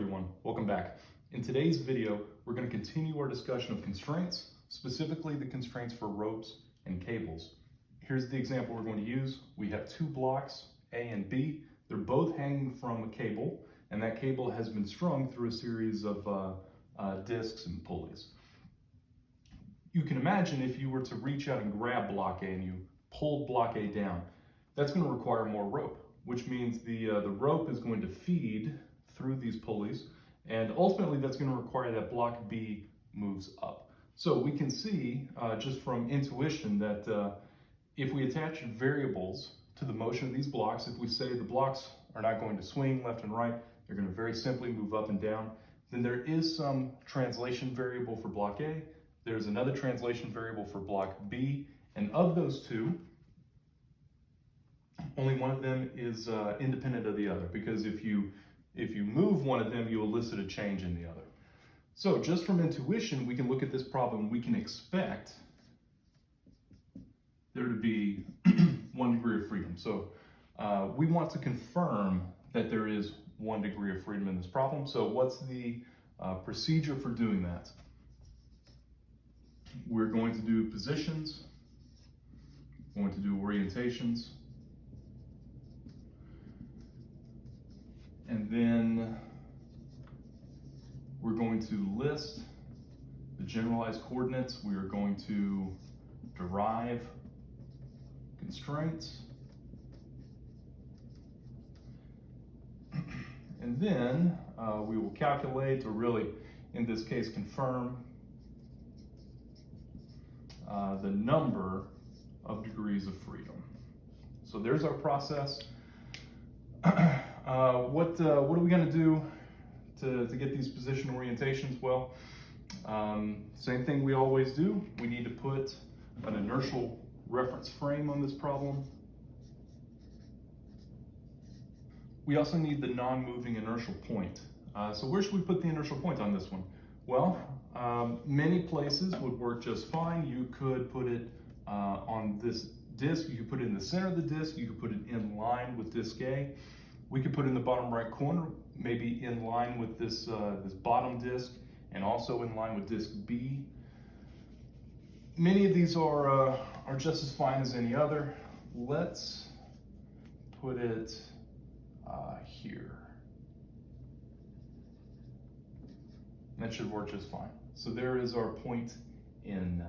everyone, welcome back. In today's video, we're going to continue our discussion of constraints, specifically the constraints for ropes and cables. Here's the example we're going to use. We have two blocks, A and B. They're both hanging from a cable, and that cable has been strung through a series of discs and pulleys. You can imagine if you were to reach out and grab block A and you pulled block A down, that's going to require more rope, which means the rope is going to feed through these pulleys, and ultimately that's going to require that block B moves up. So we can see just from intuition that if we attach variables to the motion of these blocks, if we say the blocks are not going to swing left and right, they're going to very simply move up and down, then there is some translation variable for block A, there's another translation variable for block B, and of those two, only one of them is independent of the other, because if you move one of them, you elicit a change in the other. So just from intuition, we can look at this problem. We can expect there to be 1 degree of freedom. So we want to confirm that there is 1 degree of freedom in this problem. So what's the procedure for doing that? We're going to do positions, we're going to do orientations, and then we're going to list the generalized coordinates. We are going to derive constraints. And then we will calculate, or really in this case confirm, the number of degrees of freedom. So there's our process. What are we going to do to get these position orientations? Well, same thing we always do. We need to put an inertial reference frame on this problem. We also need the non-moving inertial point. So where should we put the inertial point on this one? Well, many places would work just fine. You could put it on this disc. You could put it in the center of the disc. You could put it in line with disc A. We could put it in the bottom right corner, maybe in line with this bottom disc, and also in line with disc B. Many of these are just as fine as any other. Let's put it here. That should work just fine. So there is our point N.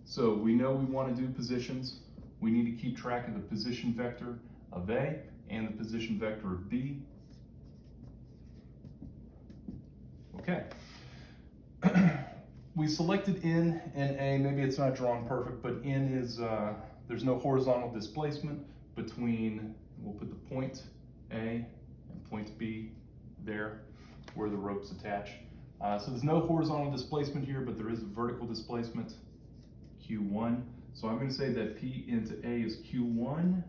So we know we want to do positions. We need to keep track of the position vector of A and the position vector of B. Okay. We selected N and A. Maybe it's not drawn perfect, but N is, there's no horizontal displacement between, we'll put the point A and point B there where the rope's attached. So there's no horizontal displacement here, but there is a vertical displacement, Q1. So I'm going to say that P into A is Q1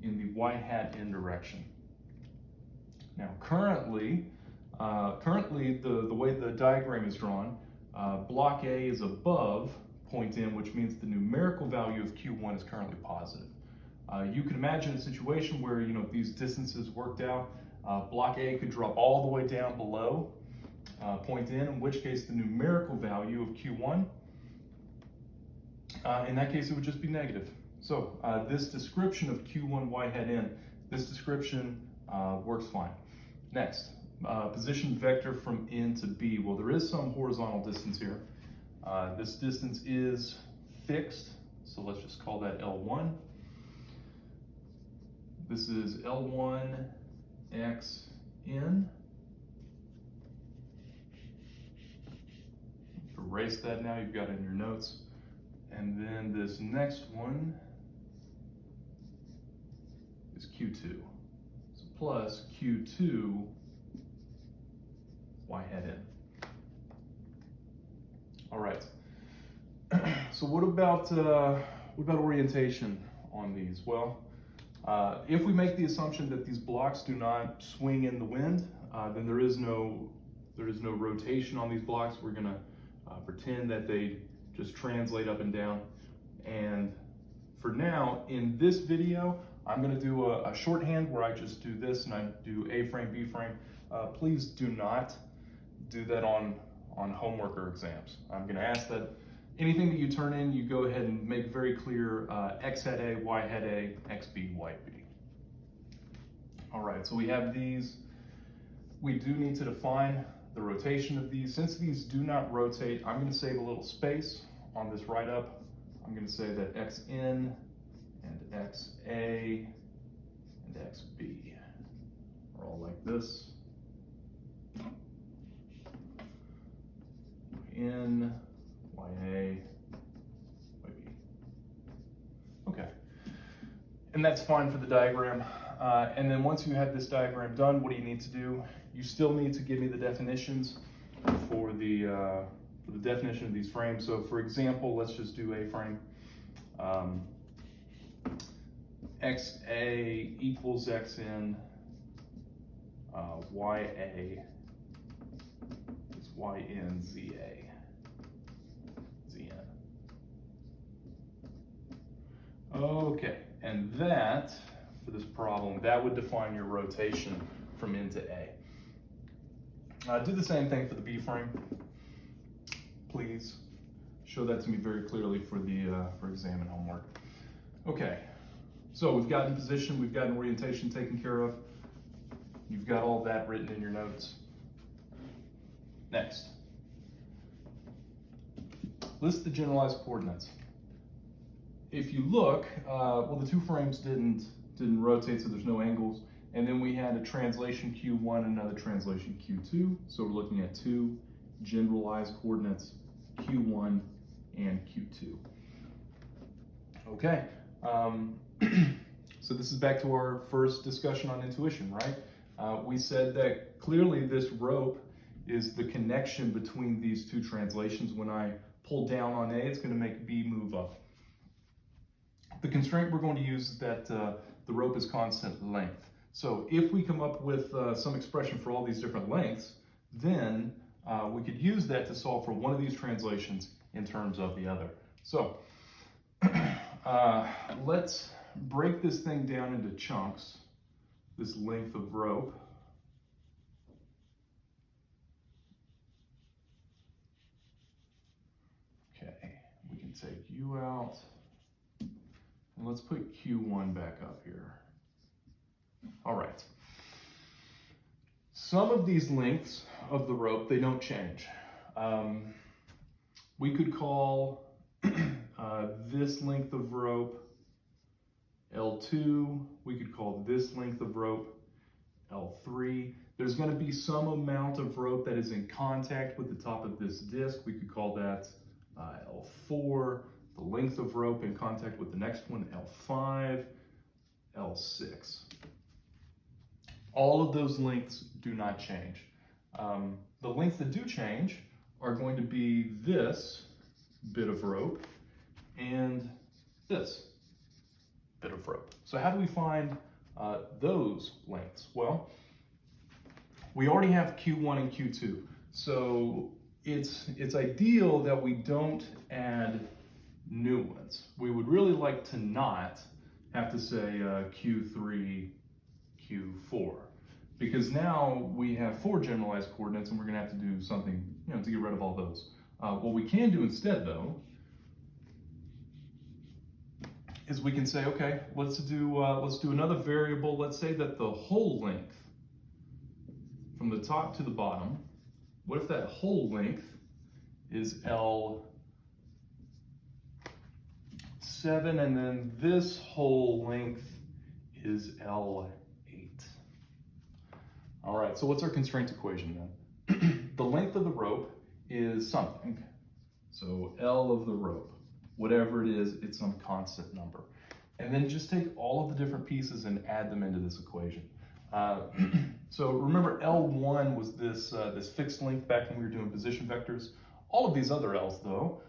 in the y hat n direction. Now currently the way the diagram is drawn, block A is above point N, which means the numerical value of Q1 is currently positive. You can imagine a situation where these distances worked out. Block A could drop all the way down below point N, in which case the numerical value of Q1, in that case it would just be negative. So this description of Q1 y hat n, this description works fine. Next, position vector from N to B. Well, there is some horizontal distance here. This distance is fixed, so let's just call that L1. This is L1 x n. Erase that now, you've got it in your notes. And then this next one is Q2. So plus Q2 y hat n. All right. So what about orientation on these? Well, if we make the assumption that these blocks do not swing in the wind, then there is no rotation on these blocks. We're going to pretend that they just translate up and down. And for now, in this video, I'm going to do a shorthand where I just do this and I do A frame, B frame. please do not do that on homework or exams. I'm going to ask that anything that you turn in, you go ahead and make very clear x hat A, y hat A, x B, y B. All right, so we have these. We do need to define the rotation of these. Since these do not rotate, I'm going to save a little space on this write-up. I'm going to say that xn and xa and xb are all like this. Yn, ya, yb. Okay, and that's fine for the diagram. And then once you have this diagram done, what do you need to do? You still need to give me the definitions for the definition of these frames. So for example, let's just do A frame. XA equals XN, YA is YN ZA, ZN. Okay, and that, for this problem, that would define your rotation from N to A. Do the same thing for the B frame. Please show that to me very clearly for the for exam and homework. Okay, so we've gotten position, we've gotten orientation taken care of. You've got all that written in your notes. Next, list the generalized coordinates. If you look, well, the two frames didn't rotate, so there's no angles. And then we had a translation Q1 and another translation Q2. So we're looking at two generalized coordinates, Q1 and Q2. Okay, so this is back to our first discussion on intuition, right? We said that clearly this rope is the connection between these two translations. When I pull down on A, it's going to make B move up. The constraint we're going to use is that the rope is constant length. So if we come up with some expression for all these different lengths, then we could use that to solve for one of these translations in terms of the other. So let's break this thing down into chunks, this length of rope. Okay, we can take U out, and let's put Q1 back up here. All right. Some of these lengths of the rope, they don't change. We could call this length of rope L2. We could call this length of rope L3. There's going to be some amount of rope that is in contact with the top of this disc. We could call that L4. The length of rope in contact with the next one, L5, L6. All of those lengths do not change. The lengths that do change are going to be this bit of rope and this bit of rope. So how do we find those lengths? Well, we already have Q1 and Q2. So it's ideal that we don't add new ones. We would really like to not have to say Q3, Q4, because now we have 4 generalized coordinates and we're going to have to do something, to get rid of all those. What we can do instead, though, is we can say, okay, let's do another variable. Let's say that the whole length from the top to the bottom, what if that whole length is L7, and then this whole length is L8. All right, so what's our constraint equation then? The length of the rope is something. So L of the rope, whatever it is, it's some constant number. And then just take all of the different pieces and add them into this equation. So remember, L1 was this fixed length back when we were doing position vectors. All of these other L's though,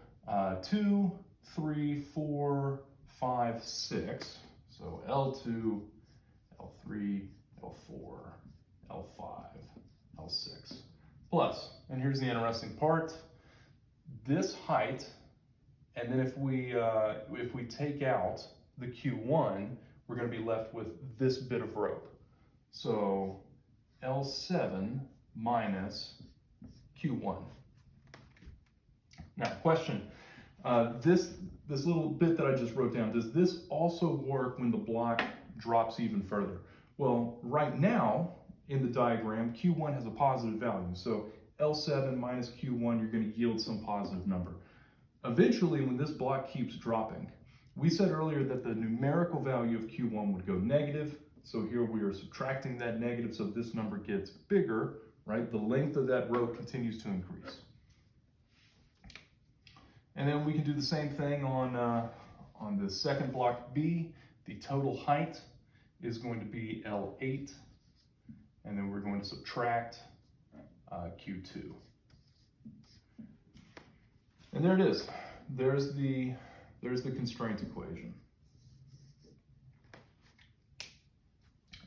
2, 3, 4, 5, 6. So L2, L3, L4, L5, L6, plus, and here's the interesting part, this height, and then if we take out the Q1, we're going to be left with this bit of rope. So L7 minus Q1. Now, question, this little bit that I just wrote down, does this also work when the block drops even further? Well, right now in the diagram, Q1 has a positive value. So L7 minus Q1, you're going to yield some positive number. Eventually, when this block keeps dropping, we said earlier that the numerical value of Q1 would go negative. So here we are subtracting that negative, so this number gets bigger, right? The length of that rope continues to increase. And then we can do the same thing on the second block B. The total height is going to be L8, and then we're going to subtract Q2. And there it is. There's the constraint equation.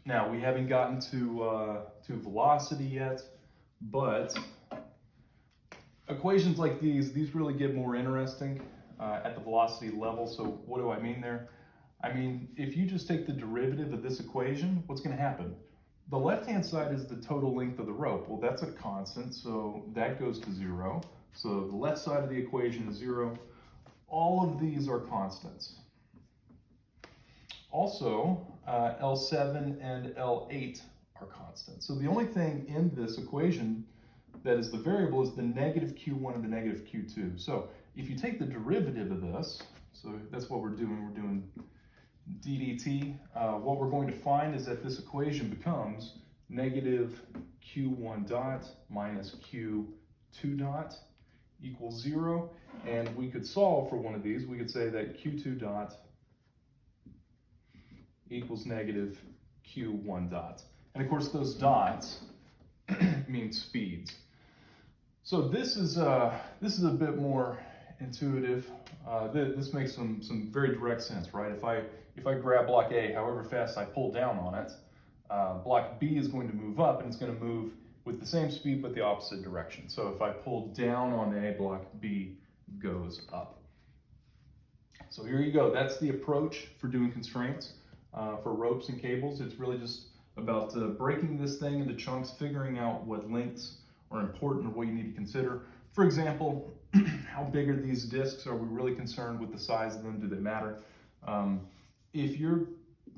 Now, we haven't gotten to velocity yet, but equations like these really get more interesting at the velocity level. So what do I mean there? I mean, if you just take the derivative of this equation, what's going to happen? The left-hand side is the total length of the rope. Well, that's a constant, so that goes to 0. So the left side of the equation is 0. All of these are constants. Also, L7 and L8 are constants. So the only thing in this equation that is the variable is the negative Q1 and the negative Q2. So if you take the derivative of this, so that's what we're doing ddt, what we're going to find is that this equation becomes negative Q1 dot minus Q2 dot equals 0. And we could solve for one of these. We could say that Q2 dot equals negative Q1 dot. And of course, those dots mean speeds. So this is a bit more intuitive. This makes some very direct sense, right? If I grab block A, however fast I pull down on it, block B is going to move up, and it's going to move with the same speed but the opposite direction. So if I pull down on A, block B goes up. So here you go. That's the approach for doing constraints for ropes and cables. It's really just about breaking this thing into chunks, figuring out what lengths are important or what you need to consider. For example, how big are these discs? Are we really concerned with the size of them? Do they matter? If you're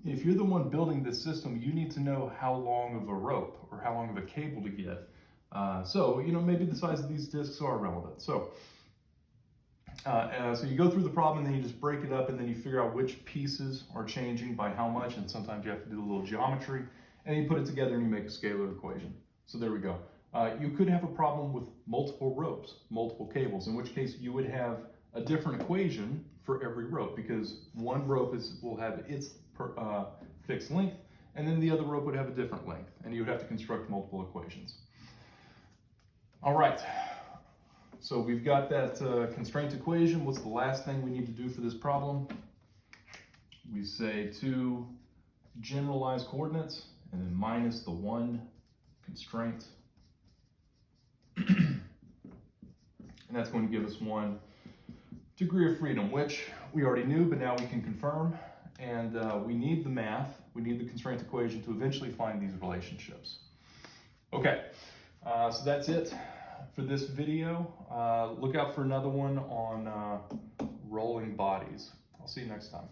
the one building this system, you need to know how long of a rope or how long of a cable to get. So maybe the size of these discs are relevant. So you go through the problem, and then you just break it up, and then you figure out which pieces are changing by how much, and sometimes you have to do a little geometry, and then you put it together and you make a scalar equation. So there we go. You could have a problem with multiple ropes, multiple cables, in which case you would have a different equation for every rope, because one rope will have its fixed length, and then the other rope would have a different length, and you would have to construct multiple equations. All right, so we've got that constraint equation. What's the last thing we need to do for this problem? We say 2 generalized coordinates, and then minus the 1 constraint. And that's going to give us 1 degree of freedom, which we already knew, but now we can confirm. And we need the math, we need the constraint equation to eventually find these relationships. Okay, so that's it for this video. Look out for another one on rolling bodies. I'll see you next time.